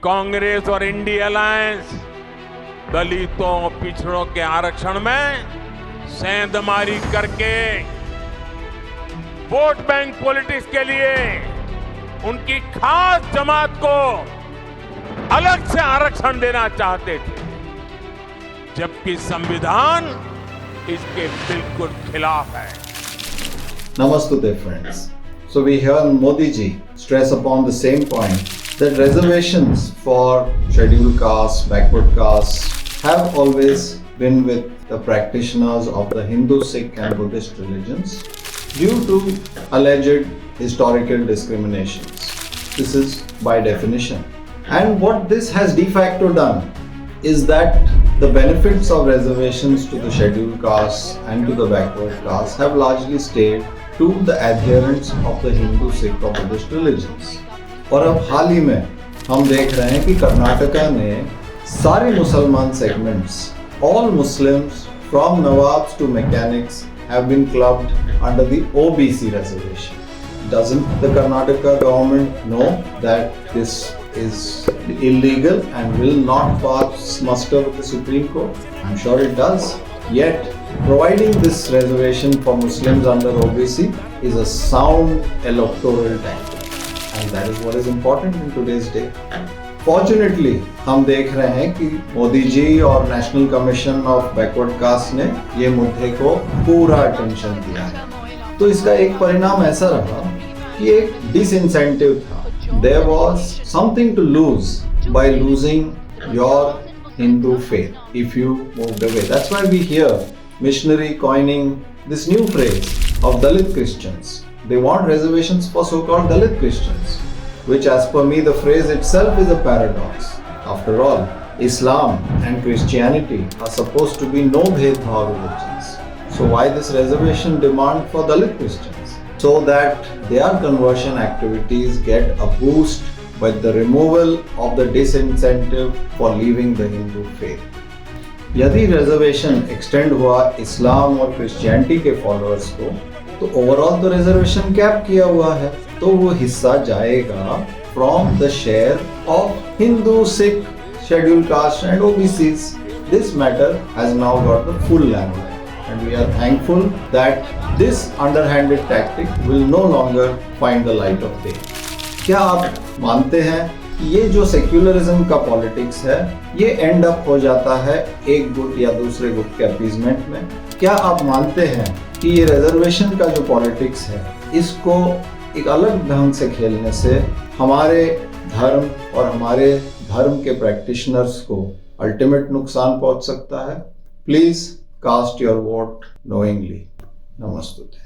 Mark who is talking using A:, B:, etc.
A: कांग्रेस और India alliance दलितों पिछड़ों के आरक्षण में सेंधमारी करके वोट बैंक पॉलिटिक्स के लिए उनकी खास जमात को अलग से आरक्षण देना चाहते थे, जबकि संविधान इसके बिल्कुल खिलाफ है।
B: Namaste, friends. So we hear Modi ji stress upon the same point that reservations for scheduled castes, backward castes have always been with the practitioners of the Hindu, Sikh and Buddhist religions due to alleged historical discriminations. This is by definition. And what this has de facto done is that the benefits of reservations to the scheduled castes and to the backward castes have largely stayed to the adherents of the Hindu, Sikh or Buddhist religions. और अब हाल ही में हम देख रहे हैं कि कर्नाटका ने सारे मुसलमान segments, all Muslims from Nawabs to mechanics have been clubbed under the OBC reservation. Doesn't the Karnataka government know that this is illegal and will not pass muster with the Supreme Court? I'm sure it does. Yet, providing this reservation for Muslims under OBC is a sound electoral tactic, and that is what is important in today's day. Fortunately, हम देख रहे हैं कि मोदी जी और national commission of backward caste ने ये मुद्दे को पूरा अटेंशन दिया है। तो इसका एक परिणाम ऐसा रहा कि एक डिसइंसेंटिव था। There was something to lose by losing your Hindu faith if you moved away. That's why we hear missionary coining this new phrase of Dalit Christians. They want reservations for so-called Dalit Christians, which as per me the phrase itself is a paradox. After all, Islam and Christianity are supposed to be no bhedbhav religions. So why this reservation demand for Dalit Christians? So that their conversion activities get a boost by the removal of the disincentive for leaving the Hindu faith. यदि reservation extend हुआ इस्लाम और Christianity के followers को, तो overall तो reservation cap किया हुआ है, तो वो हिस्सा जाएगा from the share of Hindu, Sikh, scheduled caste and OBCs. This matter has now got the full landline. And we are thankful that this underhanded tactic will no longer find the light of day. क्या आप मानते हैं कि ये जो secularism का politics है ये एंड अप हो जाता है एक गुट या दूसरे गुट के अपीजमेंट में? क्या आप मानते हैं कि ये रिजर्वेशन का जो पॉलिटिक्स है इसको एक अलग ढंग से खेलने से हमारे धर्म और हमारे धर्म के प्रैक्टिशनर्स को अल्टीमेट नुकसान पहुंच सकता है? Please cast your vote knowingly. Namaste.